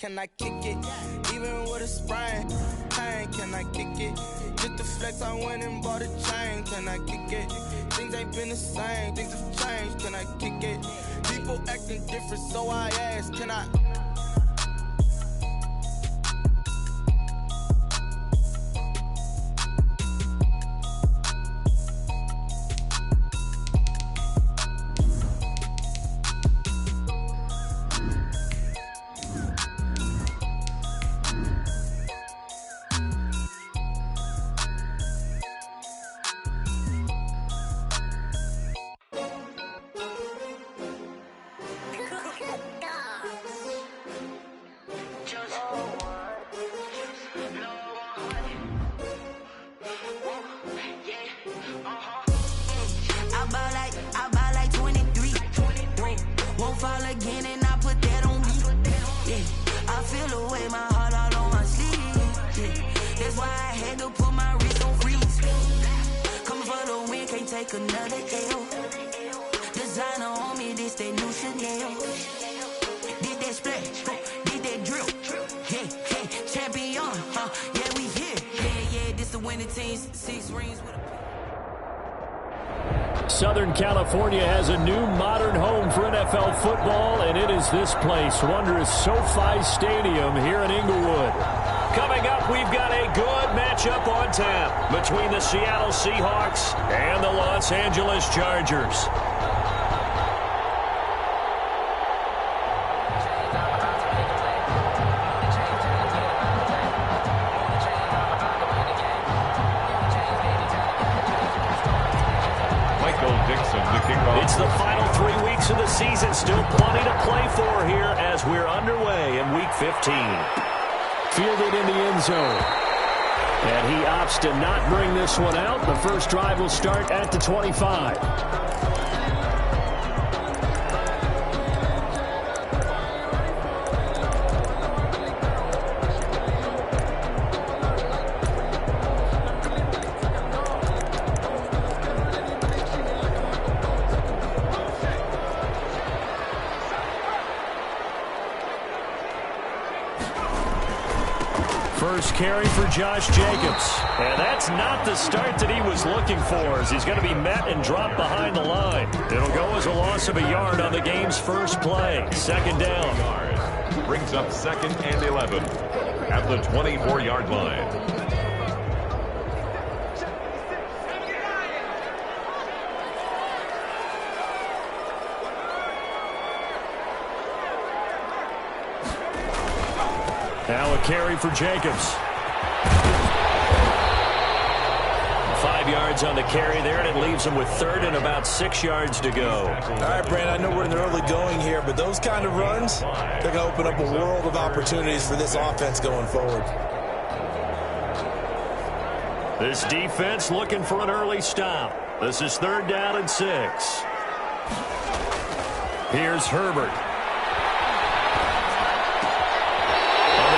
can I kick it? Even with a sprain, pain, can I kick it? Just the flex, I went and bought a chain, can I kick it? Things ain't been the same, things have changed, can I kick it? People acting different, so I ask, can I? Southern California has a new modern home for NFL football, and it is this place, wondrous SoFi Stadium here in Inglewood. Coming up, we've got a good matchup on tap between the Seattle Seahawks and the Los Angeles Chargers. It's the final 3 weeks of the season. Still plenty to play for here as we're underway in Week 15. Fielded in the end zone. And he opts to not bring this one out. The first drive will start at the 25. First carry for Josh Jacobs. And that's not the start that he was looking for, as he's going to be met and dropped behind the line. It'll go as a loss of a yard on the game's first play. Second down. Brings up 2nd and 11 at the 24-yard line. Now a carry for Jacobs. 5 yards on the carry there, and it leaves him with third and about 6 yards to go. All right, Brandon, I know we're in the early going here, but those kind of runs, they're going to open up a world of opportunities for this offense going forward. This defense looking for an early stop. This is 3rd down and 6. Here's Herbert.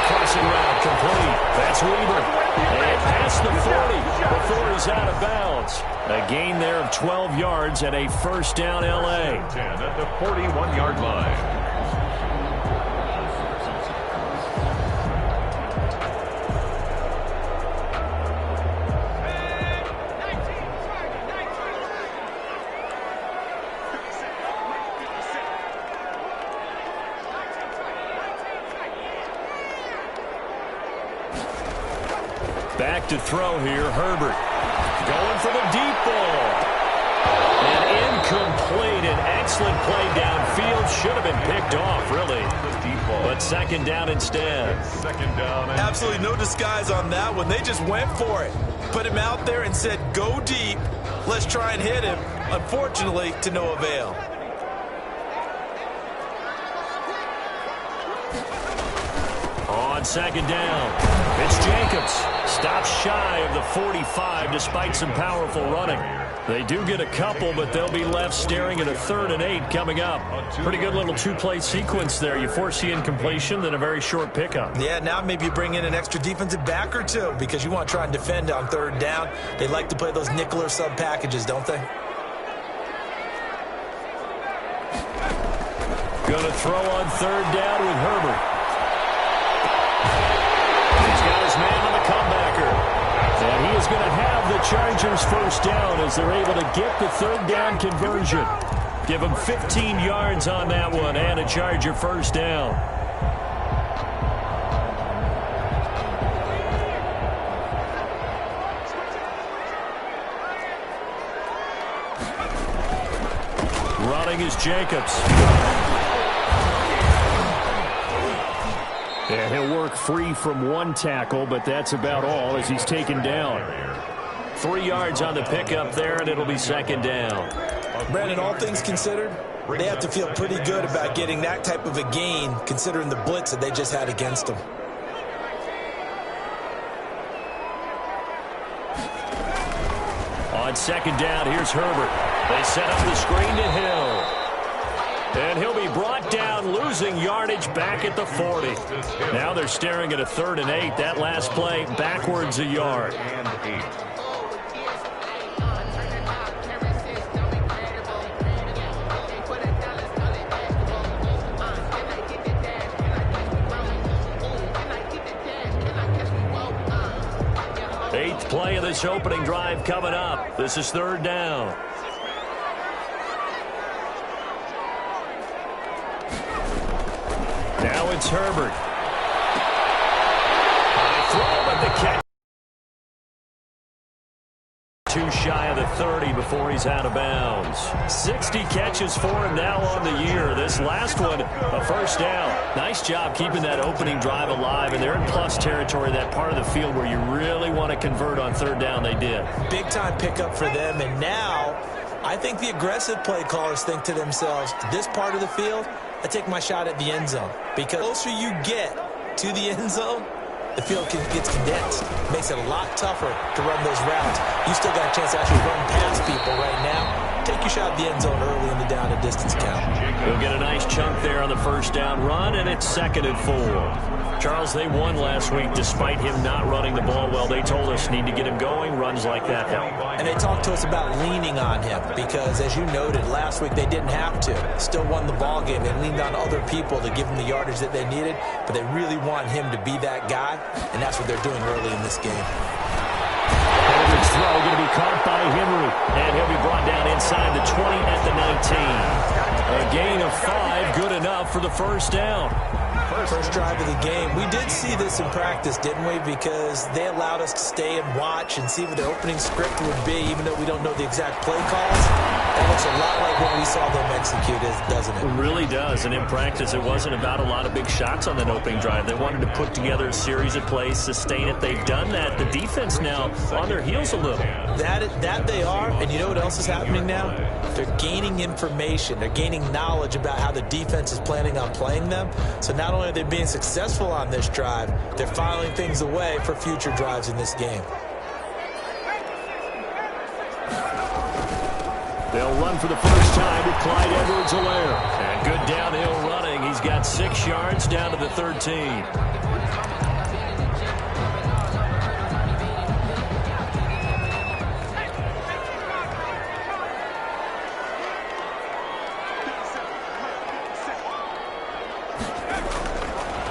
Crossing route complete. That's Weaver. And past the 40 before he's out of bounds. A gain there of 12 yards and a first down L.A. 10 at the 41-yard line. Back to throw here, Herbert. Going for the deep ball. And incomplete. An excellent play downfield. Should have been picked off, really. But second down instead. Second down. Absolutely no disguise on that one. They just went for it. Put him out there and said, go deep. Let's try and hit him. Unfortunately, to no avail. On second down, it's Jacobs. Stops shy of the 45 despite some powerful running. They do get a couple, but they'll be left staring at a 3rd and 8 coming up. Pretty good little two-play sequence there. You force the incompletion, then a very short pickup. Yeah, now maybe you bring in an extra defensive back or two because you want to try and defend on 3rd down. They like to play those nickel or sub packages, don't they? Going to throw on 3rd down with Herbert. Chargers first down as they're able to get the third down conversion. Give them 15 yards on that one and a Charger first down. Running is Jacobs. And he'll work free from one tackle, but that's about all as he's taken down. 3 yards on the pickup there, and it'll be second down. Brandon, all things considered, they have to feel pretty good about getting that type of a gain, considering the blitz that they just had against them. On second down, here's Herbert. They set up the screen to Hill. And he'll be brought down, losing yardage back at the 40. Now they're staring at a 3rd and 8. That last play, backwards a yard. Eighth play of this opening drive coming up. This is 3rd down. Now it's Herbert. Throw with the catch. Too shy of the 30 before he's out of bounds. 60 catches for him now on the year. This last one, a first down. Nice job keeping that opening drive alive, and they're in plus territory, that part of the field where you really want to convert on 3rd down. They did. Big-time pickup for them, and now I think the aggressive play callers think to themselves, this part of the field, I take my shot at the end zone. Because the closer you get to the end zone, the field gets condensed. Makes it a lot tougher to run those routes. You still got a chance to actually run past people right now. Take your shot at the end zone early in the down and distance count. We'll get a nice chunk there on the first down run, and it's 2nd and 4. Charles, they won last week despite him not running the ball well. They told us need to get him going. Runs like that help. And they talked to us about leaning on him because, as you noted, last week they didn't have to. Still won the ball game. They leaned on other people to give them the yardage that they needed, but they really want him to be that guy, and that's what they're doing early in this game. Herbert's throw going to be caught by Henry, and he'll be brought down inside the 20 at the 19. A gain of 5, good enough for the first down. First drive of the game. We did see this in practice, didn't we? Because they allowed us to stay and watch and see what the opening script would be, even though we don't know the exact play calls. That looks a lot like what we saw them execute, doesn't it? It really does. And in practice, it wasn't about a lot of big shots on that opening drive. They wanted to put together a series of plays, sustain it. They've done that. The defense now on their heels a little. That they are. And you know what else is happening now? They're gaining information. They're gaining knowledge about how the defense is planning on playing them. So not only are they being successful on this drive, they're filing things away for future drives in this game. They'll run for the first time with Clyde Edwards-Helaire. And good downhill running. He's got 6 yards down to the 13.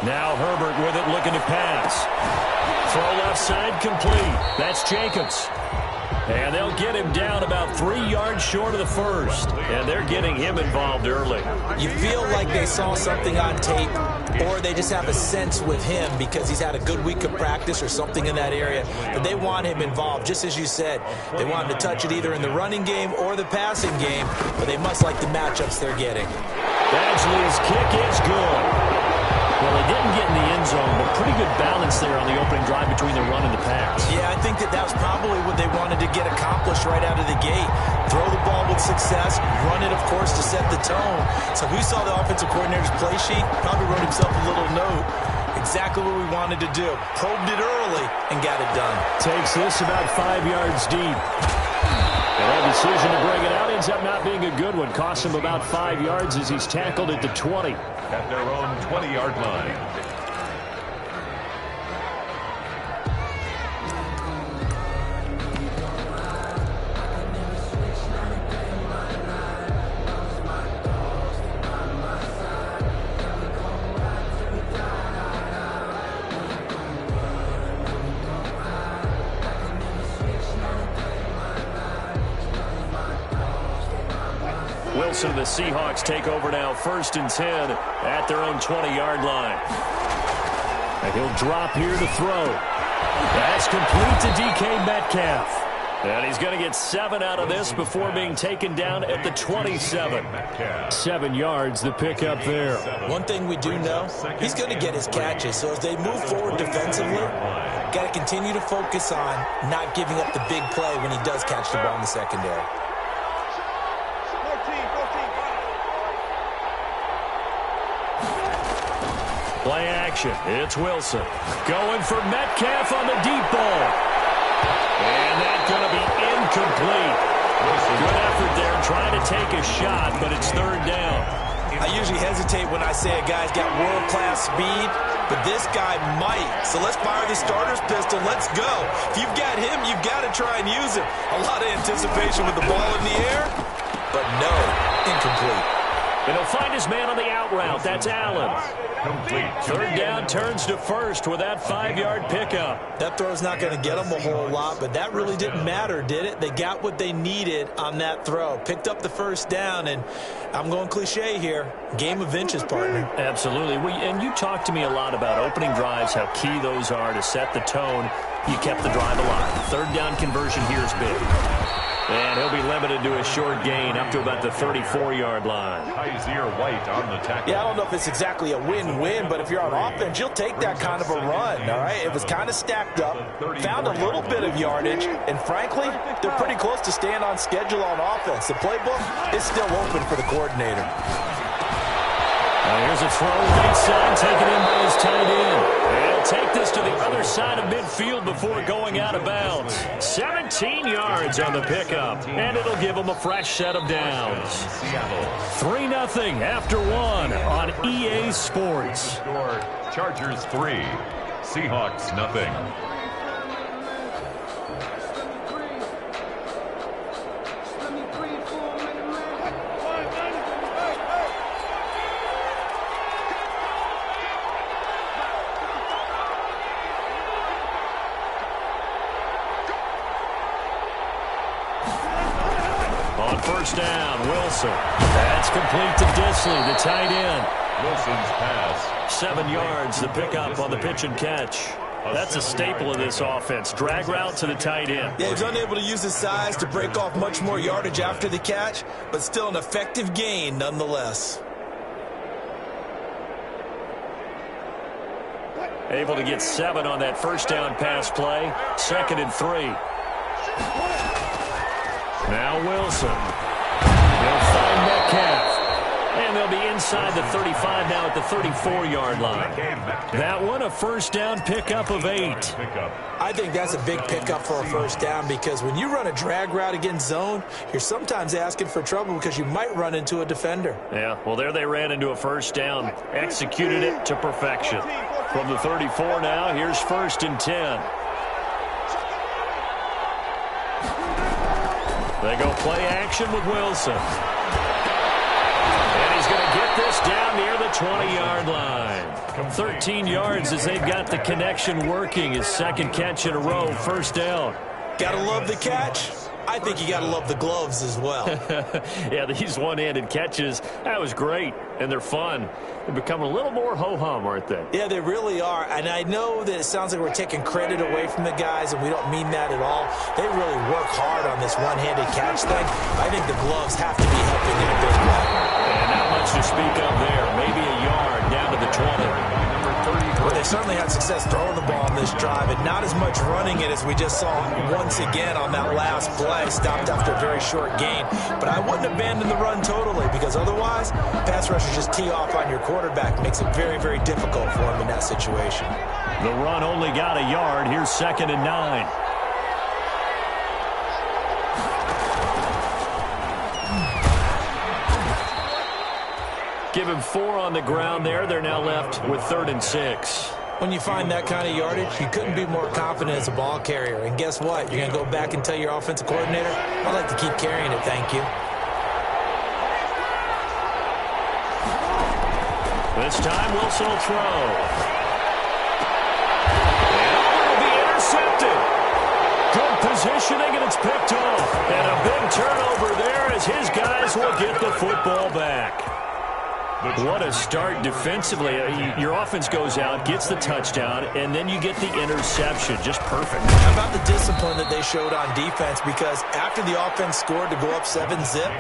Now Herbert with it, looking to pass. Throw left side complete. That's Jacobs. And they'll get him down about 3 yards short of the first. And they're getting him involved early. You feel like they saw something on tape, or they just have a sense with him because he's had a good week of practice or something in that area. But they want him involved, just as you said. They want him to touch it either in the running game or the passing game, but they must like the matchups they're getting. Badgley's kick is good. Well, they didn't get in the end zone, but pretty good balance there on the opening drive between the run and the pass. Yeah, I think that was probably what they wanted to get accomplished right out of the gate. Throw the ball with success, run it, of course, to set the tone. So who saw the offensive coordinator's play sheet? Probably wrote himself a little note. Exactly what we wanted to do. Probed it early and got it done. Takes this about 5 yards deep. And that decision to bring it out ends up not being a good one. Costs him about 5 yards as he's tackled at the 20. At their own 20-yard line. Wilson and the Seahawks take over now, 1st and 10 at their own 20-yard line. And he'll drop here to throw. That's complete to DK Metcalf. And he's going to get 7 out of this before being taken down at the 27. 7 yards, the pickup there. One thing we do know, he's going to get his catches. So as they move forward defensively, got to continue to focus on not giving up the big play when he does catch the ball in the secondary. Play action. It's Wilson. Going for Metcalf on the deep ball. And that's going to be incomplete. Good effort there trying to take a shot, but it's 3rd down. I usually hesitate when I say a guy's got world-class speed, but this guy might. So let's fire the starter's pistol. Let's go. If you've got him, you've got to try and use him. A lot of anticipation with the ball in the air, but no, incomplete. And he'll find his man on the out route. That's Allen. Complete. 3rd down turns to 1st with that 5-yard pickup. That throw's not going to get them a whole lot, but that really didn't matter, did it? They got what they needed on that throw. Picked up the 1st down, and I'm going cliche here. Game of inches, partner. Absolutely. And you talked to me a lot about opening drives, how key those are to set the tone. You kept the drive alive. 3rd down conversion here is big. And he'll be limited to a short gain up to about the 34-yard line. Kaiser White on the tackle. Yeah, I don't know if it's exactly a win-win, but if you're on offense, you'll take that kind of a run, all right? It was kind of stacked up, found a little bit of yardage, and frankly, they're pretty close to staying on schedule on offense. The playbook is still open for the coordinator. Here's a throw right side, taken in by his tight end. And he'll take this to the other side of midfield before going out of bounds. 17 yards on the pickup, and it'll give him a fresh set of downs. 3-0 after 1 on EA Sports. Chargers 3, Seahawks nothing. On 1st down, Wilson. That's complete to Disley, the tight end. Wilson's pass. 7 yards, the pickup on the pitch and catch. That's a staple of this offense. Drag route to the tight end. Yeah, he's unable to use his size to break off much more yardage after the catch, but still an effective gain nonetheless. Able to get 7 on that 1st down pass play. 2nd and 3. Now Wilson. They'll find Metcalf. And they'll be inside the 35 now at the 34-yard line. That one, a 1st down pickup of 8. I think that's a big pickup for a 1st down because when you run a drag route against zone, you're sometimes asking for trouble because you might run into a defender. Yeah, well, there they ran into a 1st down. Executed it to perfection. From the 34 now, here's 1st and 10. They go play action with Wilson. And he's going to get this down near the 20-yard line. 13 yards as they've got the connection working. His 2nd catch in a row, 1st down. Gotta love the catch. I think you gotta love the gloves as well. Yeah, these one-handed catches, that was great, and they're fun. They've become a little more ho-hum, aren't they? Yeah, they really are, and I know that it sounds like we're taking credit away from the guys, and we don't mean that at all. They really work hard on this one-handed catch thing. I think the gloves have to be helping in a big way. And not much to speak of there. Maybe a yard down to the 20. Well, they certainly had success throwing the ball on this drive, and not as much running it as we just saw once again on that last play. Stopped after a very short gain. But I wouldn't abandon the run totally, because otherwise, pass rushers just tee off on your quarterback. Makes it very, very difficult for him in that situation. The run only got a yard. Here's 2nd and 9. Give him 4 on the ground there. They're now left with 3rd and 6. When you find that kind of yardage, you couldn't be more confident as a ball carrier. And guess what? You're going to go back and tell your offensive coordinator, I'd like to keep carrying it, thank you. This time, Wilson will throw. And it'll be intercepted. Good positioning, and it's picked off. And a big turnover there as his guys will get the football back. What a start defensively. Your offense goes out, gets the touchdown, and then you get the interception. Just perfect. How about the discipline that they showed on defense? Because after the offense scored to go up 7-zip,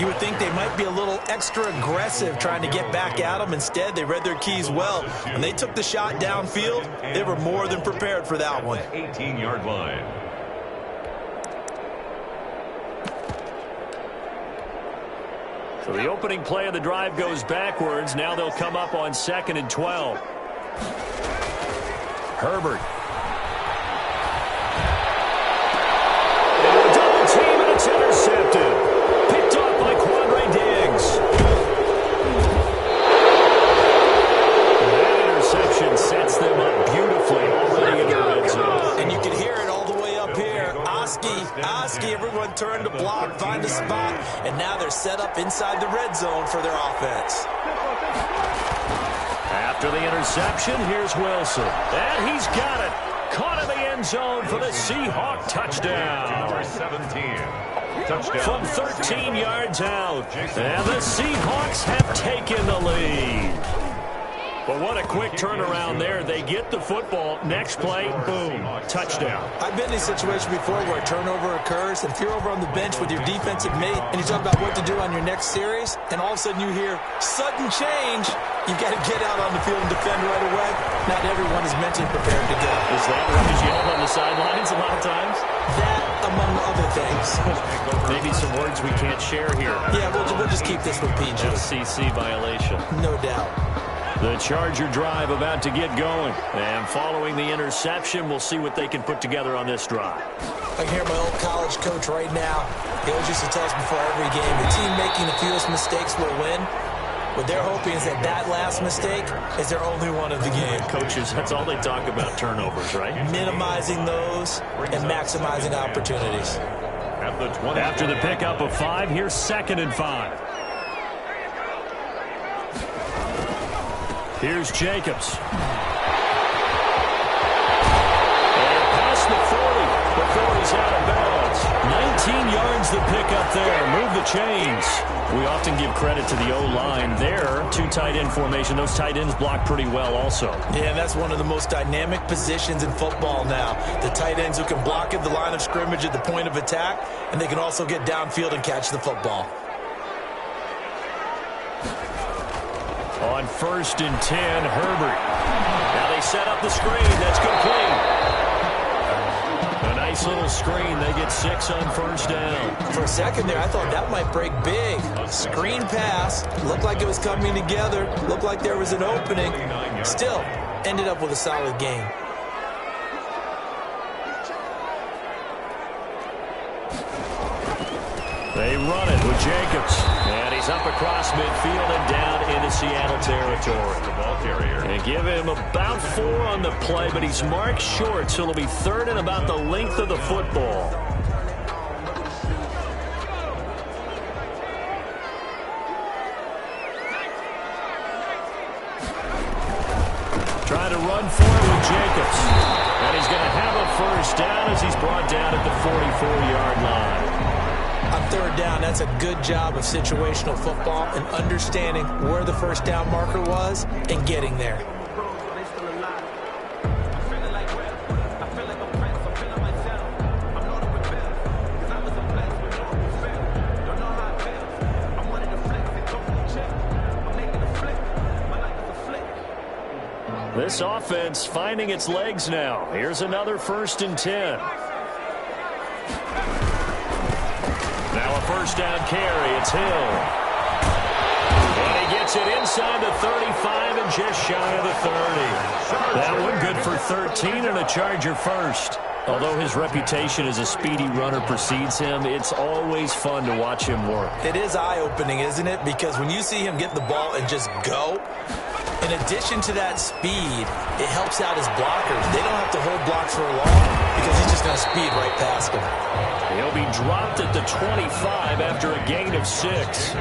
you would think they might be a little extra aggressive trying to get back at them. Instead, they read their keys well. When they took the shot downfield, they were more than prepared for that one. 18-yard line. So the opening play of the drive goes backwards. Now they'll come up on 2nd and 12. Herbert. And a double team, and it's intercepted. Picked off by Quandre Diggs. That interception sets them up beautifully already in the red zone. And you can hear it all the way up here. Oski, everyone turned to block, find a spot, and now they're set up inside the red zone for their offense. After the interception, here's Wilson. And he's got it. Caught in the end zone for the Seahawk touchdown. Number 17. Touchdown. From 13 yards out. And the Seahawks have taken the lead. But what a quick turnaround there. They get the football. Next play, boom, touchdown. I've been in a situation before where a turnover occurs, and if you're over on the bench with your defensive mate and you talk about what to do on your next series, and all of a sudden you hear sudden change, you've got to get out on the field and defend right away. Not everyone is mentally prepared to go. Is that what is yelled on the sidelines a lot of times? That, among other things. Maybe some words we can't share here. Yeah, we'll just keep this with PG. FCC violation. No doubt. The Charger drive about to get going. And following the interception, we'll see what they can put together on this drive. I can hear my old college coach right now. He always used to tell us before every game, the team making the fewest mistakes will win. What they're hoping is that last mistake is their only one of the game. Coaches, that's all they talk about, turnovers, right? Minimizing those and maximizing opportunities. After the pickup of 5, here's 2nd and 5. Here's Jacobs. And past the 40 before he's out of bounds. 19 yards the pickup there. Move the chains. We often give credit to the O-line there. 2 tight end formation. Those tight ends block pretty well also. Yeah, and that's one of the most dynamic positions in football now. The tight ends who can block at the line of scrimmage at the point of attack, and they can also get downfield and catch the football. On 1st and 10, Herbert. Now they set up the screen. That's complete. A nice little screen. They get 6 on 1st down. For a second there, I thought that might break big. Screen pass. Looked like it was coming together. Looked like there was an opening. Still, ended up with a solid game. They run it with Jacobs. And he's up across midfield and down into Seattle territory. The ball carrier. They give him about 4 on the play, but he's marked short, so it'll be 3rd and about the length of the football. Trying to run for it with Jacobs. And he's going to have a 1st down as he's brought down at the 44-yard line. On 3rd down, that's a good job of situational football and understanding where the 1st down marker was and getting there. This offense finding its legs now. Here's another 1st and 10. Now a 1st down carry. It's Hill. And he gets it inside the 35 and just shy of the 30. That one good for 13 and a Charger 1st. Although his reputation as a speedy runner precedes him, it's always fun to watch him work. It is eye-opening, isn't it? Because when you see him get the ball and just go, in addition to that speed, it helps out his blockers. They don't have to hold blocks for long because he's just going to speed right past them. He'll be dropped at the 25 after a gain of 6.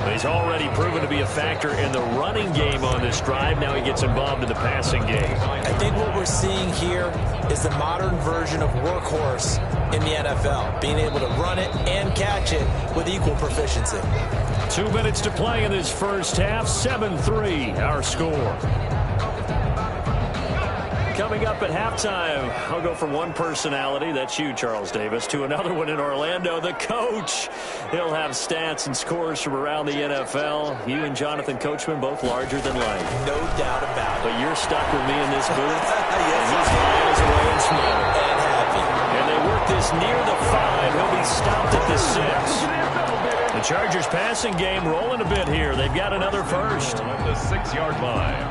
He's already proven to be a factor in the running game on this drive. Now he gets involved in the passing game. I think what we're seeing here is the modern version of workhorse in the NFL, being able to run it and catch it with equal proficiency. 2 minutes to play in this first half. 7-3, our score. Coming up at halftime, I'll go from one personality, that's you, Charles Davis, to another one in Orlando, the coach. He'll have stats and scores from around the NFL. You and Jonathan Coachman, both larger than life. No doubt about it. But you're stuck with me in this booth. Yes, and he's miles away and smiling. And happy. And they work this near the 5. He'll be stopped at the 6. The Chargers passing game rolling a bit here. They've got another first. At the 6-yard line.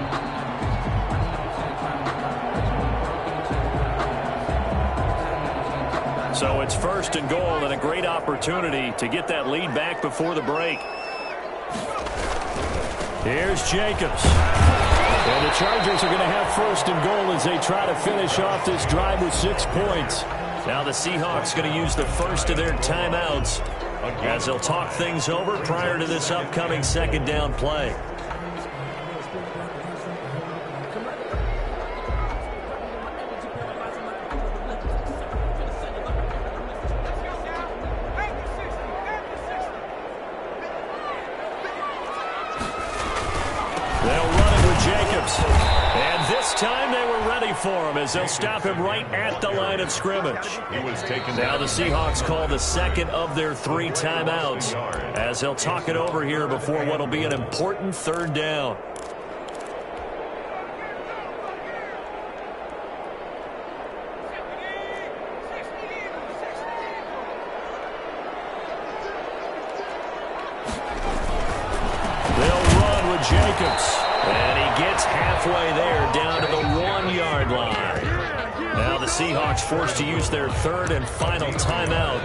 So it's first and goal and a great opportunity to get that lead back before the break. Here's Jacobs. And the Chargers are going to have first and goal as they try to finish off this drive with 6 points. Now the Seahawks going to use the first of their timeouts as they'll talk things over prior to this upcoming second down play. And this time they were ready for him as they'll stop him right at the line of scrimmage. He was taken now the Seahawks call the second of their 3 timeouts as they'll talk it over here before what will be an important third down. They'll run with Jacobs. And he gets halfway there down to the 1-yard line. Now the Seahawks forced to use their third and final timeout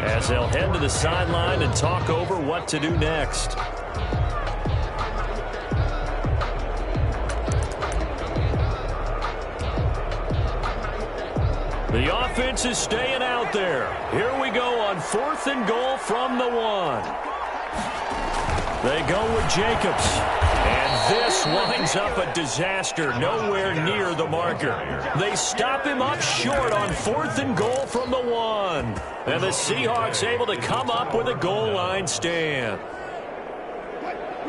as they'll head to the sideline and talk over what to do next. The offense is staying out there. Here we go on 4th and goal from the 1. They go with Jacobs. And this winds up a disaster nowhere near the marker. They stop him up short on 4th and goal from the 1. And the Seahawks able to come up with a goal line stand.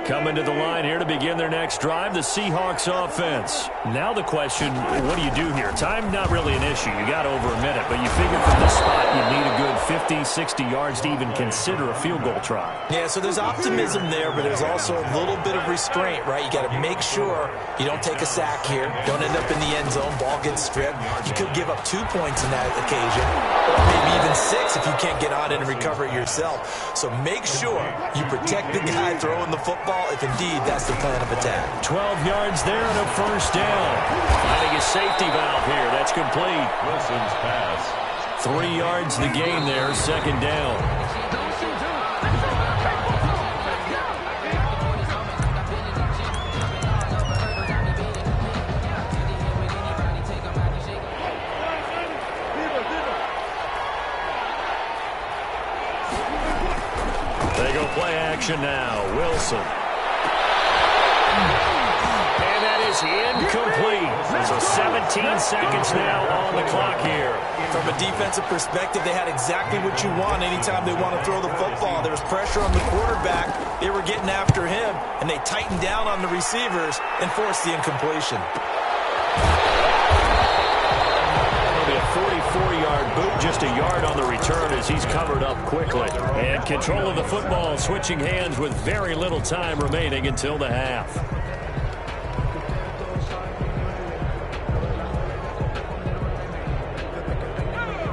Coming to the line here to begin their next drive, the Seahawks offense. Now the question, what do you do here? Time not really an issue. You got over a minute, but you figure from this spot you need a good 50, 60 yards to even consider a field goal try. Yeah, so there's optimism there, but there's also a little bit of restraint, right? You got to make sure you don't take a sack here. Don't end up in the end zone. Ball gets stripped. You could give up 2 points in that occasion, or maybe even 6 if you can't get on it and recover it yourself. So make sure you protect the guy throwing the football if indeed that's the plan of attack. 12 yards there and a first down. Finding a safety valve here. That's complete. Wilson's pass. 3 yards the gain there, second down. They go play action now. Wilson. And that is incomplete. So 17 seconds now on the clock here. From a defensive perspective, they had exactly what you want anytime they want to throw the football. There was pressure on the quarterback. They were getting after him, and they tightened down on the receivers and forced the incompletion. It'll be a 44-yard boot, just a yard on the return as he's covered up quickly. And control of the football, switching hands with very little time remaining until the half.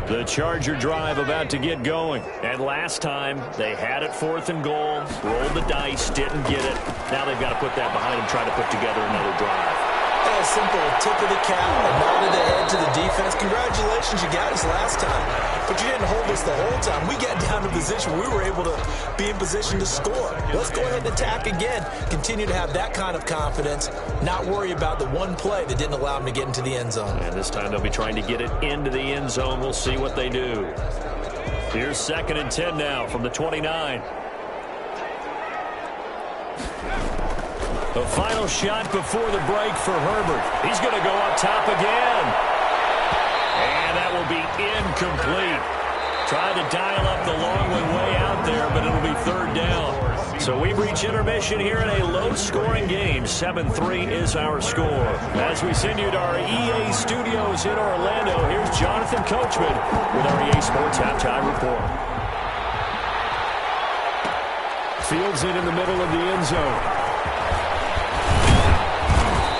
The Charger drive about to get going. And last time, they had it 4th and goal, rolled the dice, didn't get it. Now they've got to put that behind them, try to put together another drive. A simple tip of the cap, a nod of the head to the defense. Congratulations, you got us last time. But you didn't hold us the whole time. We got down to a position where we were able to be in position to score. Let's go ahead and attack again. Continue to have that kind of confidence, not worry about the one play that didn't allow them to get into the end zone. And this time they'll be trying to get it into the end zone. We'll see what they do. Here's 2nd and 10 now from the 29. The final shot before the break for Herbert. He's going to go up top again. And that will be incomplete. Tried to dial up the long way out there, but it'll be third down. So we reach intermission here in a low-scoring game. 7-3 is our score. As we send you to our EA studios in Orlando, here's Jonathan Coachman with our EA Sports Halftime Report. Fields in the middle of the end zone.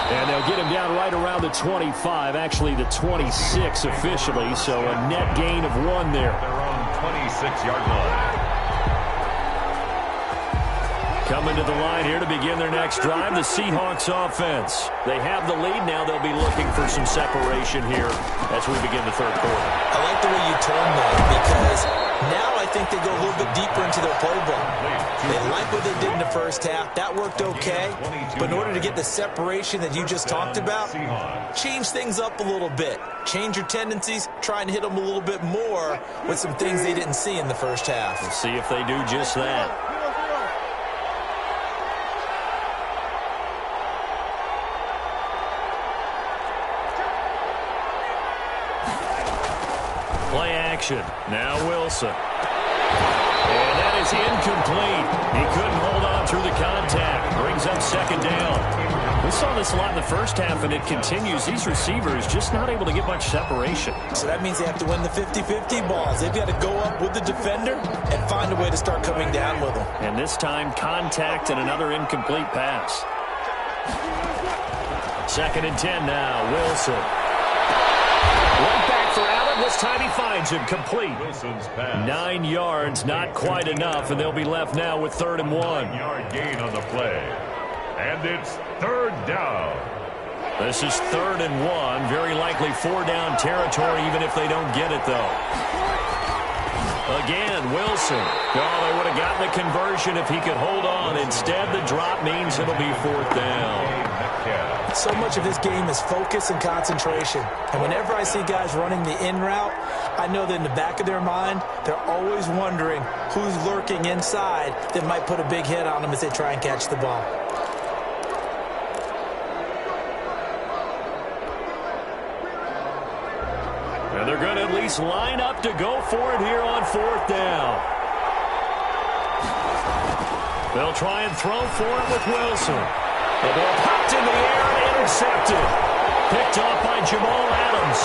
And they'll get him down right around the 25, actually the 26 officially, so a net gain of 1 there. Their own 26-yard line. Coming to the line here to begin their next drive, the Seahawks offense. They have the lead now. They'll be looking for some separation here as we begin the third quarter. I like the way you turned that, because now I think they go a little bit deeper into their playbook. They like what they did in the first half. That worked okay. But in order to get the separation that you just talked about, change things up a little bit. Change your tendencies, try and hit them a little bit more with some things they didn't see in the first half. We'll see if they do just that. Play action. Now Wilson. And that is incomplete. He couldn't hold on through the contact. Brings up second down. We saw this a lot in the first half, and it continues. These receivers just not able to get much separation. So that means they have to win the 50-50 balls. They've got to go up with the defender and find a way to start coming down with them. And this time, contact and another incomplete pass. 2nd and 10 now. Wilson. Right back for Allen. This time he finds him complete. Wilson's pass. 9 yards, not quite enough, and they'll be left now with 3rd and 1. 9-yard gain on the play. And it's 3rd down. This is 3rd and 1. Very likely 4-down territory, even if they don't get it, though. Again, Wilson. Oh, they would have gotten the conversion if he could hold on. Instead, the drop means it'll be 4th down. So much of this game is focus and concentration. And whenever I see guys running the in route, I know that in the back of their mind, they're always wondering who's lurking inside that might put a big hit on them as they try and catch the ball. And they're going to at least line up to go for it here on 4th down. They'll try and throw for it with Wilson. The ball popped in the air and intercepted. Picked off by Jamal Adams.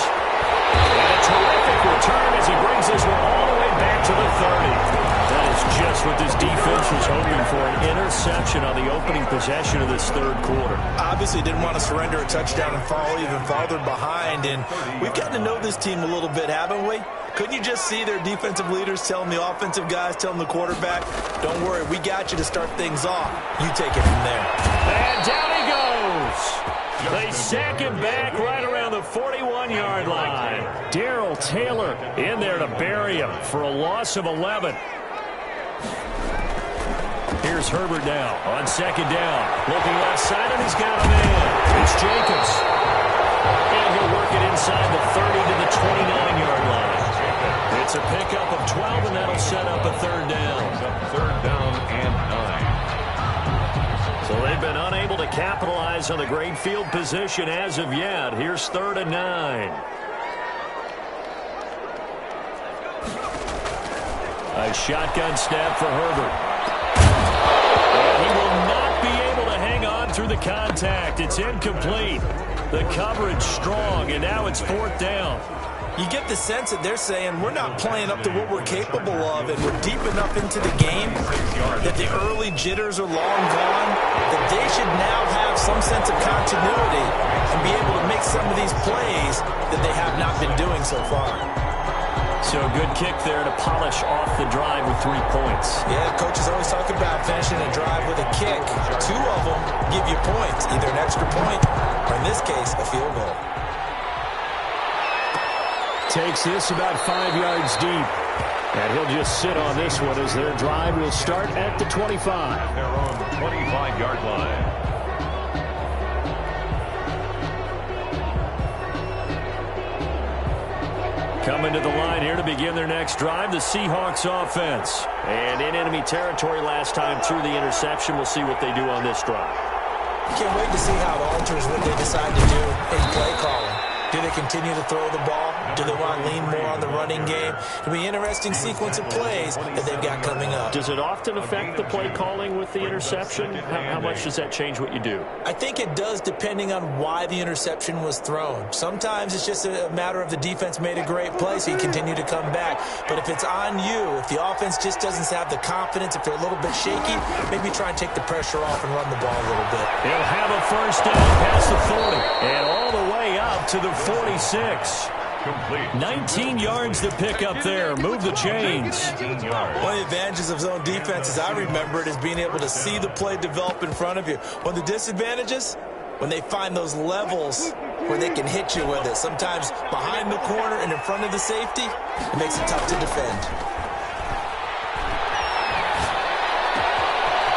And a terrific return as he brings this one all the way back to the 30. That is just what this defense was hoping for, an interception on the opening possession of this third quarter. Obviously didn't want to surrender a touchdown and fall even farther behind. And we've gotten to know this team a little bit, haven't we? Couldn't you just see their defensive leaders telling the offensive guys, telling the quarterback, don't worry, we got you to start things off. You take it from there. And down he goes. They sack him back right around the 41-yard line. Darrell Taylor in there to bury him for a loss of 11. Here's Herbert now on 2nd down. Looking left side, and he's got a man. It's Jacobs. And he'll work it inside the 30 to the 29-yard line. It's a pickup of 12, and that'll set up a 3rd down. 3rd down and 9. So they've been unable to capitalize on the great field position as of yet. Here's 3rd and 9. A shotgun snap for Herbert. And he will not be able to hang on through the contact. It's incomplete. The coverage strong, and now it's 4th down. You get the sense that they're saying we're not playing up to what we're capable of, and we're deep enough into the game that the early jitters are long gone, that they should now have some sense of continuity and be able to make some of these plays that they have not been doing so far. So a good kick there to polish off the drive with 3 points. Yeah, coaches always talk about finishing a drive with a kick. 2 of them give you points, either an extra point or, in this case, a field goal. Takes this about 5 yards deep. And he'll just sit on this one as their drive will start at the 25. Their own 25-yard line. Coming to the line here to begin their next drive, the Seahawks offense. And in enemy territory last time through the interception. We'll see what they do on this drive. Can't wait to see how it alters what they decide to do in play calling. Do they continue to throw the ball? Do they want to lean more on the running game? It'll be an interesting sequence of plays that they've got coming up. Does it often affect the play calling with the interception? How much does that change what you do? I think it does, depending on why the interception was thrown. Sometimes it's just a matter of the defense made a great play, so you continue to come back. But if it's on you, if the offense just doesn't have the confidence, if they're a little bit shaky, maybe try and take the pressure off and run the ball a little bit. He'll have a first down past the 40 and all the way up to the 46. 19 yards to pick up there. Move the chains. One of the advantages of zone defense, as I remember it, is being able to see the play develop in front of you. One of the disadvantages, when they find those levels where they can hit you with it. Sometimes behind the corner and in front of the safety, it makes it tough to defend.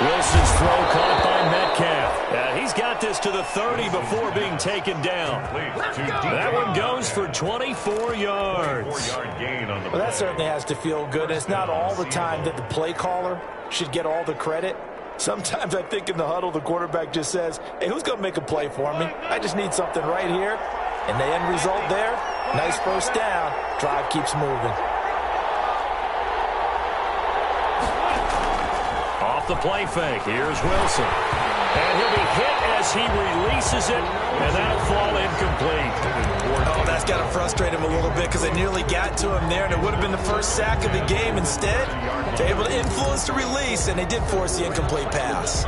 Wilson's throw caught by Metcalf. He's got this to the 30 before being taken down. That one goes for 24 yards. Well, that certainly has to feel good. It's not all the time that the play caller should get all the credit. Sometimes I think in the huddle, the quarterback just says, hey, who's going to make a play for me? I just need something right here. And the end result there, nice first down. Drive keeps moving. Off the play fake, here's Wilson. And he'll be hit as he releases it, and that'll fall incomplete. Oh, that's got to frustrate him a little bit because they nearly got to him there, and it would have been the first sack of the game. Instead, they're able to influence the release, and they did force the incomplete pass.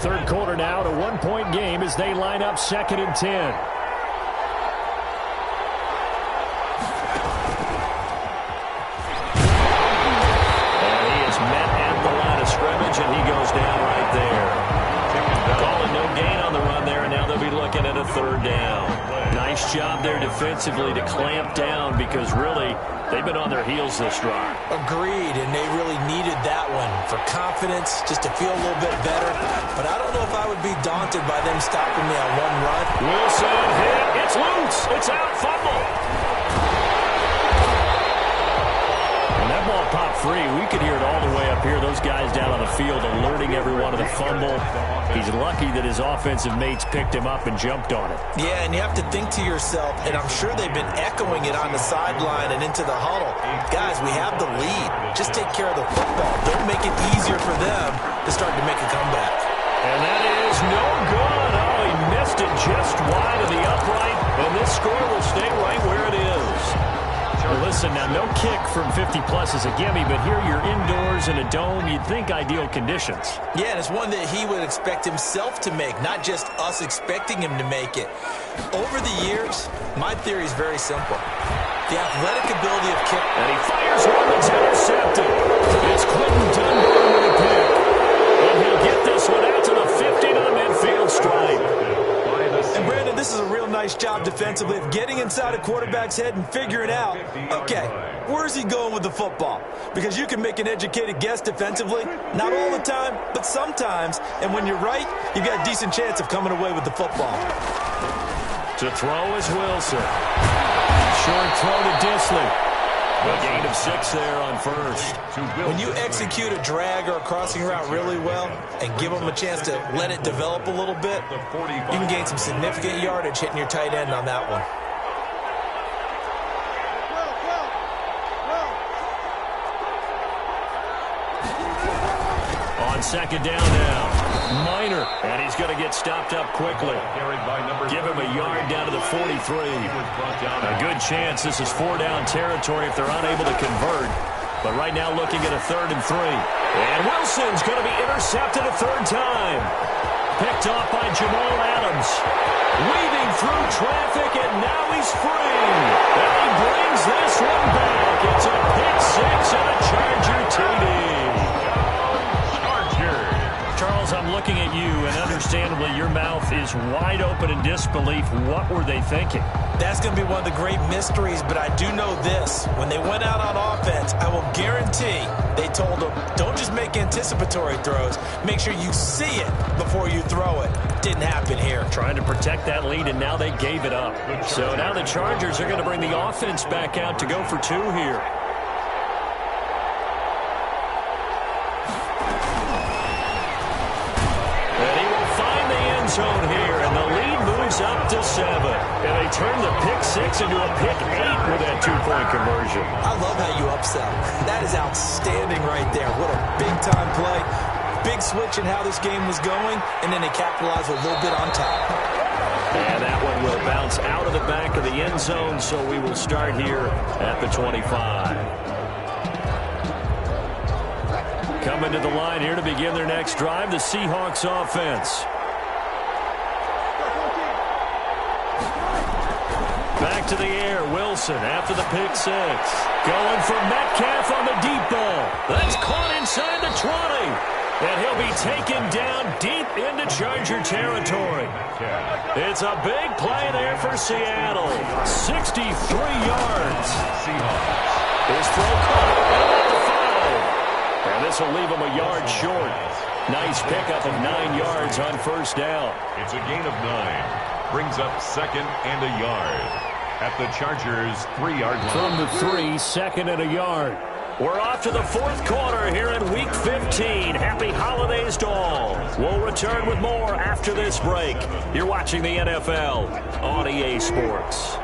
Third quarter now, to 1-point game as they line up 2nd and 10. And he is met at the line of scrimmage, and he goes down right there. Calling no gain on the run there, and now they'll be looking at a 3rd down. Nice job there defensively to clamp down because really they've been on their heels this drive. Agreed, and they really needed that one for confidence, just to feel a little bit better. But I don't know if I would be daunted by them stopping me on one run. Wilson hit. It's loose. It's out. Fumble. When that ball popped free, we could hear it all the way up here. Those guys down on the field alerting everyone of the fumble. He's lucky that his offensive mates picked him up and jumped on it. Yeah, and you have to think to yourself, and I'm sure they've been echoing it on the sideline and into the huddle. Guys, we have the lead. Just take care of the football. Don't make it easier for them to start to make a comeback. And that is no good. Oh, he missed it just wide of the upright, and this score will stay right where it is. Well, listen, now no kick from 50-plus is a gimme, but here you're indoors in a dome. You'd think ideal conditions. Yeah, and it's one that he would expect himself to make, not just us expecting him to make it. Over the years, my theory is very simple. The athletic ability of kick. And he fires one that's intercepted. It's Quentin Dunbar with a pick. And he'll get this one out to the 50 to the midfield stripe. And Brandon, this is a real nice job defensively of getting inside a quarterback's head and figuring out, okay, where's he going with the football? Because you can make an educated guess defensively, not all the time, but sometimes. And when you're right, you've got a decent chance of coming away with the football. To throw is Wilson. Short throw to Disley. A gain of 6 there on first. When you execute a drag or a crossing route really well and give them a chance to let it develop a little bit, you can gain some significant yardage hitting your tight end on that one. On 2nd down now. Minor, and he's going to get stopped up quickly. Give him a yard down to the 43. A good chance this is 4-down territory if they're unable to convert. But right now looking at a 3rd and 3. And Wilson's going to be intercepted a 3rd time. Picked off by Jamal Adams. Weaving through traffic, and now he's free. And he brings this one back. It's a pick 6 and a Charger TD. Charles, I'm looking at you, and understandably, your mouth is wide open in disbelief. What were they thinking? That's going to be one of the great mysteries, but I do know this. When they went out on offense, I will guarantee they told them, don't just make anticipatory throws. Make sure you see it before you throw it. Didn't happen here. Trying to protect that lead, and now they gave it up. So now the Chargers are going to bring the offense back out to go for two here. And he will find the end zone here, and the lead moves up to 7. And they turn the pick 6 into a pick 8 with that two-point conversion. I love how you upsell. That is outstanding right there. What a big-time play. Big switch in how this game was going, and then they capitalized a little bit on top. And that one will bounce out of the back of the end zone, so we will start here at the 25. Coming to the line here to begin their next drive, the Seahawks offense. Back to the air, Wilson after the pick 6. Going for Metcalf on the deep ball. That's caught inside the 20. And he'll be taken down deep into Charger territory. It's a big play there for Seattle. 63 yards. His throw caught at the 5. And this will leave him a yard short. Nice pickup of 9 yards on first down. It's a gain of 9. Brings up 2nd and a yard. At the Chargers' 3-yard line. From the 3, 2nd and a yard. We're off to the 4th quarter here in Week 15. Happy holidays to all. We'll return with more after this break. You're watching the NFL on EA Sports.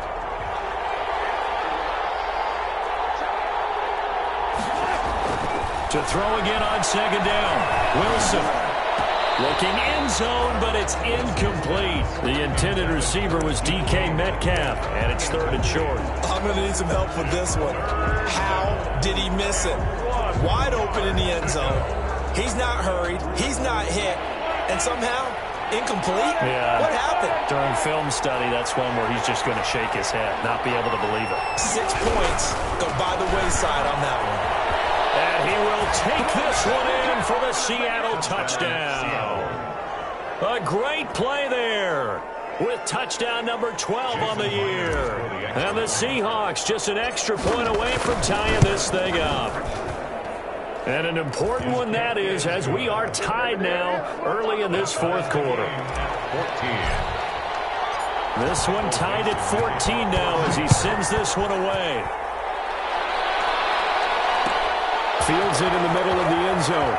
To throw again on 2nd down. Wilson looking end zone, but it's incomplete. The intended receiver was DK Metcalf, and it's 3rd and short. I'm going to need some help with this one. How did he miss it? Wide open in the end zone. He's not hurried. He's not hit. And somehow, incomplete? Yeah. What happened? During film study, that's one where he's just going to shake his head, not be able to believe it. 6 points go by the wayside on that one. And he will take this one in for the Seattle touchdown. A great play there with touchdown number 12 on the year. And the Seahawks just an extra point away from tying this thing up. And an important one that is, as we are tied now early in this 4th quarter. 14. This one tied at 14 now as he sends this one away. Fields it in the middle of the end zone.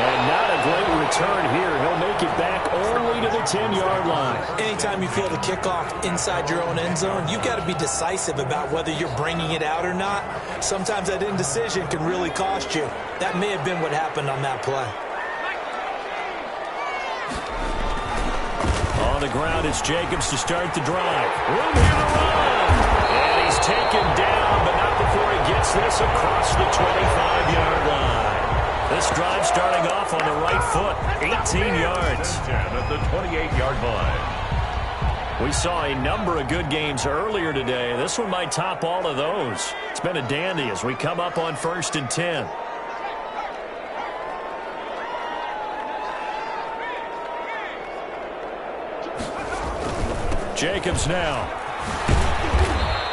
And not a great return here. He'll make it back only to the 10-yard line. Anytime you feel the kickoff inside your own end zone, you've got to be decisive about whether you're bringing it out or not. Sometimes that indecision can really cost you. That may have been what happened on that play. On the ground, it's Jacobs to start the drive. Room here to run. And he's taken down, but not before he gets this across the 25-yard line. This drive starting off on the right foot, 18 yards. At the 28-yard line. We saw a number of good games earlier today. This one might top all of those. It's been a dandy as we come up on 1st and 10. Jacobs now.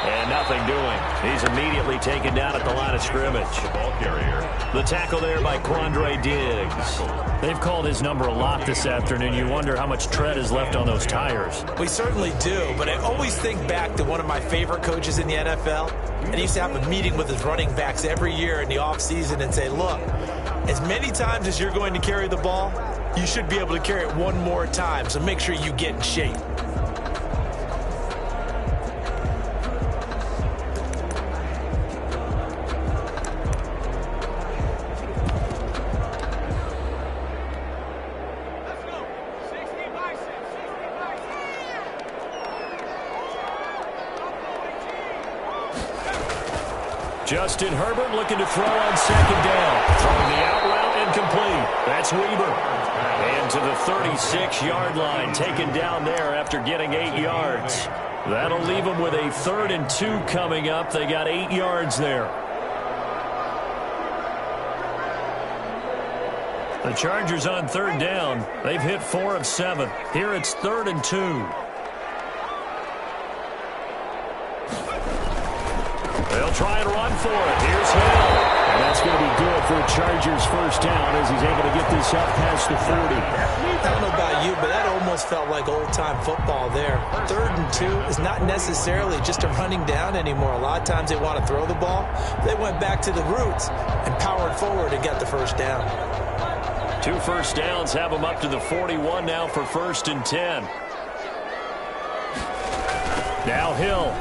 And nothing doing. He's immediately taken down at the line of scrimmage. The ball carrier. The tackle there by Quandre Diggs. They've called his number a lot this afternoon. You wonder how much tread is left on those tires. We certainly do, but I always think back to one of my favorite coaches in the NFL. And he used to have a meeting with his running backs every year in the offseason and say, look, as many times as you're going to carry the ball, you should be able to carry it one more time, so make sure you get in shape. Justin Herbert looking to throw on 2nd down. Throwing the out route incomplete. That's Weber. And to the 36-yard line, taken down there after getting 8 yards. That'll leave them with a 3rd and 2 coming up. They got 8 yards there. The Chargers on 3rd down. They've hit 4 of 7. Here it's 3rd and 2. They'll try and run for it. Here's Hill. And that's going to be good for the Chargers' first down as he's able to get this up past the 40. I don't know about you, but that almost felt like old-time football there. 3rd and 2 is not necessarily just a running down anymore. A lot of times they want to throw the ball. They went back to the roots and powered forward and got the first down. 2 first downs have them up to the 41 now for 1st and 10. Now Hill.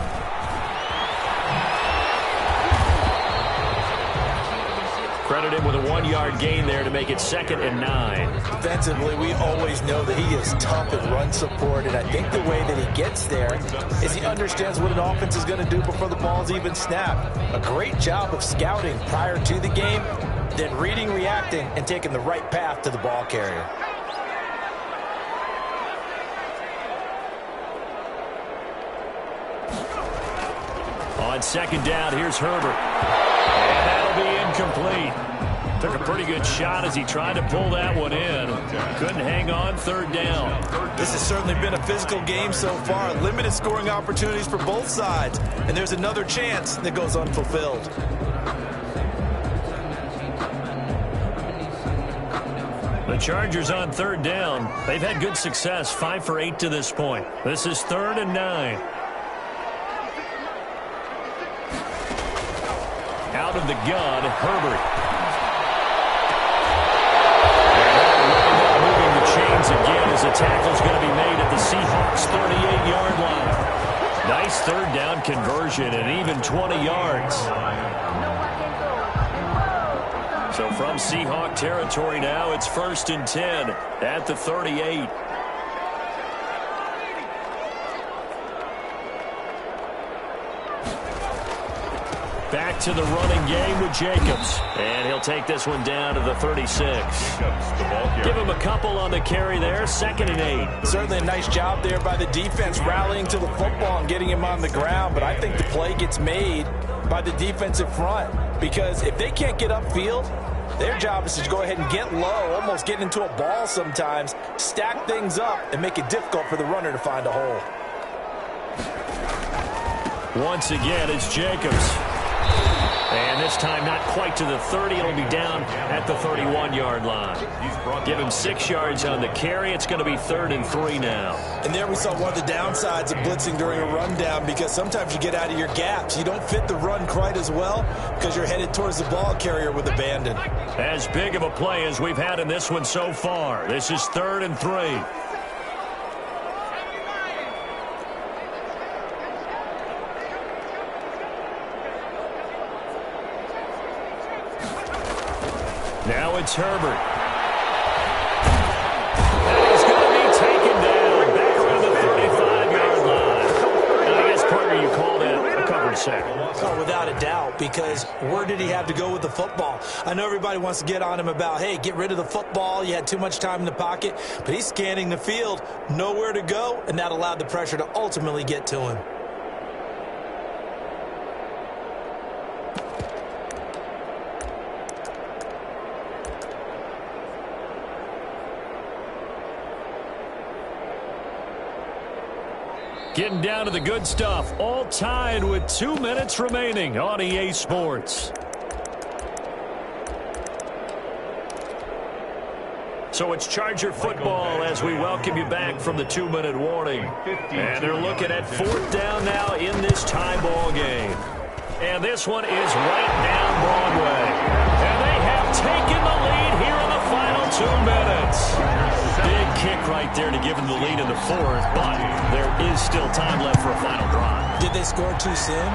Credit him with a 1-yard gain there to make it 2nd and 9. Defensively, we always know that he is tough in run support, and I think the way that he gets there is he understands what an offense is going to do before the ball's even snapped. A great job of scouting prior to the game, then reading, reacting, and taking the right path to the ball carrier. On 2nd down, here's Herbert. And that'll be incomplete. Took a pretty good shot as he tried to pull that one in. Couldn't hang on 3rd down. This has certainly been a physical game so far. Limited scoring opportunities for both sides. And there's another chance that goes unfulfilled. The Chargers on 3rd down. They've had good success, 5 for 8 to this point. This is 3rd and 9. Out of the gun, Herbert. Moving the chains again as the tackle's going to be made at the Seahawks' 38-yard line. Nice 3rd down conversion and even 20 yards. So from Seahawk territory now, it's 1st and 10 at the 38. Back to the running game with Jacobs. And he'll take this one down to the 36. Give him a couple on the carry there. 2nd and 8. Certainly a nice job there by the defense rallying to the football and getting him on the ground. But I think the play gets made by the defensive front. Because if they can't get upfield, their job is to go ahead and get low, almost get into a ball sometimes, stack things up, and make it difficult for the runner to find a hole. Once again, it's Jacobs. And this time not quite to the 30. It'll be down at the 31-yard line. Give him 6 yards on the carry. It's going to be 3rd and 3 now. And there we saw one of the downsides of blitzing during a rundown, because sometimes you get out of your gaps. You don't fit the run quite as well because you're headed towards the ball carrier with abandon. As big of a play as we've had in this one so far. This is 3rd and 3. Now it's Herbert. And he's going to be taken down back around the 35-yard line. And I guess, partner, you call that a covered sack. Oh, without a doubt, because where did he have to go with the football? I know everybody wants to get on him about, hey, get rid of the football. You had too much time in the pocket. But he's scanning the field, nowhere to go, and that allowed the pressure to ultimately get to him. Getting down to the good stuff, all tied with 2 minutes remaining on EA Sports. So it's Charger football as we welcome you back from the 2-minute warning. And they're looking at 4th down now in this tie ball game. And this one is right down Broadway. And they have taken the lead here in the final 2 minutes. Big kick right there to give them the lead in the 4th, but there is still time left for a final drive. Did they score too soon?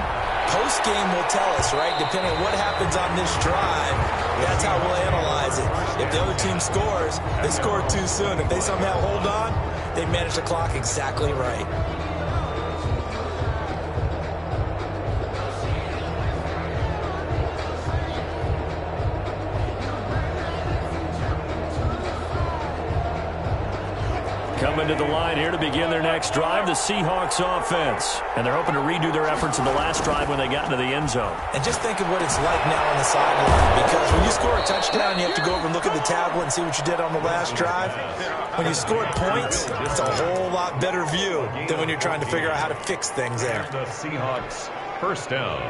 Post-game will tell us, right? Depending on what happens on this drive, that's how we'll analyze it. If the other team scores, they scored too soon. If they somehow hold on, they manage the clock exactly right. Coming to the line here to begin their next drive, the Seahawks offense. And they're hoping to redo their efforts in the last drive when they got into the end zone. And just think of what it's like now on the sideline, because when you score a touchdown, you have to go over and look at the tablet and see what you did on the last drive. When you scored points, it's a whole lot better view than when you're trying to figure out how to fix things there. The Seahawks first down.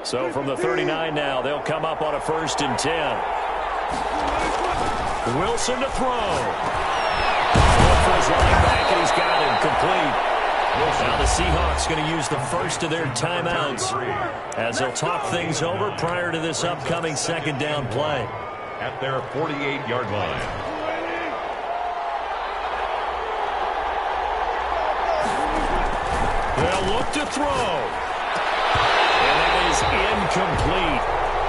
So from the 39 now, they'll come up on a 1st and 10. Wilson to throw. For his running back, and he's got him complete. Now the Seahawks going to use the first of their timeouts as they'll talk things over prior to this upcoming 2nd down play. At their 48-yard line. They'll look to throw. And that is incomplete.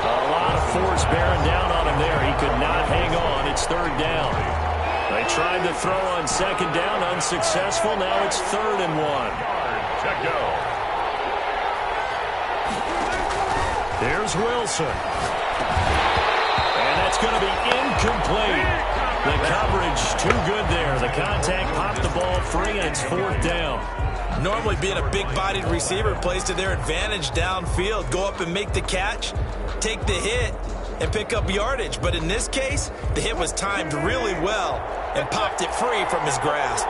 A lot of force bearing down on him there. He could not hang on. It's 3rd down. They tried to throw on 2nd down, unsuccessful. Now it's 3rd and 1. To go. Here's Wilson. And that's going to be incomplete. The coverage too good there. The contact popped the ball free, and it's 4th down. Normally being a big-bodied receiver plays to their advantage downfield. Go up and make the catch, take the hit, and pick up yardage. But in this case, the hit was timed really well and popped it free from his grasp.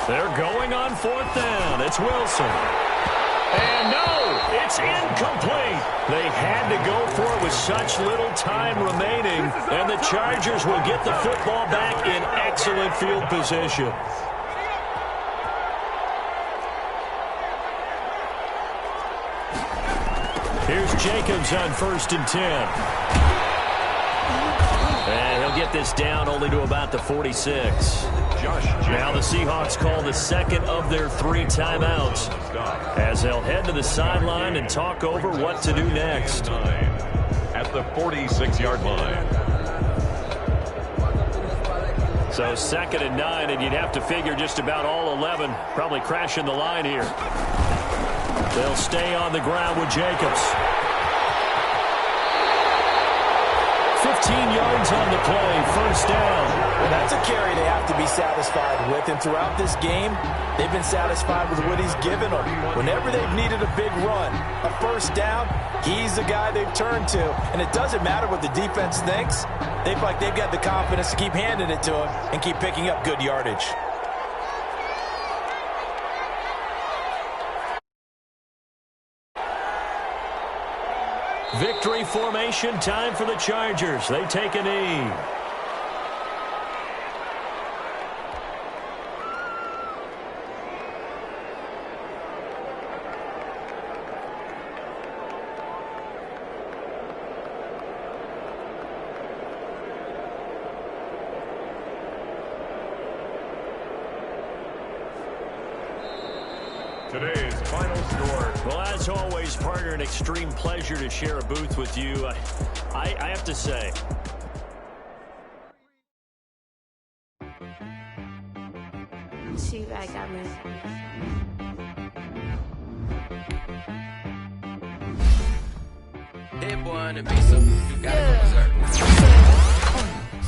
They're going on 4th down. It's Wilson. And no, it's incomplete. They had to go for it with such little time remaining, and the Chargers will get the football back in excellent field position. Here's Jacobs on 1st and 10. And he'll get this down only to about the 46. Now the Seahawks call the 2nd of their 3 timeouts as they'll head to the sideline and talk over what to do next. At the 46-yard line. So 2nd and 9, and you'd have to figure just about all 11 probably crashing the line here. They'll stay on the ground with Jacobs. 15 yards on the play, 1st down. Well, that's a carry they have to be satisfied with, and throughout this game, they've been satisfied with what he's given them. Whenever they've needed a big run, a 1st down, he's the guy they've turned to. And it doesn't matter what the defense thinks. They feel like they've got the confidence to keep handing it to him and keep picking up good yardage. Victory formation time for the Chargers. They take a knee. Today's final score. Well, as always, partner, an extreme pleasure to share a booth with you. I have to say, she right got me. Hit one and be so you got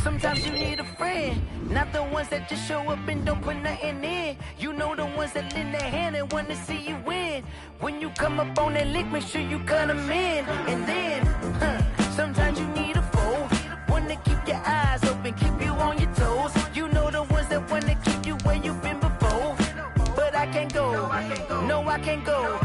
Sometimes you need a friend, not the ones that just show up and don't put nothing in. You know the ones that lend their hand and want to see you win. When you come up on that lick, make sure you cut them in. And then, sometimes you need a foe, one to keep your eyes open, keep you on your toes. You know the ones that want to keep you where you've been before. But I can't go, no I can't go.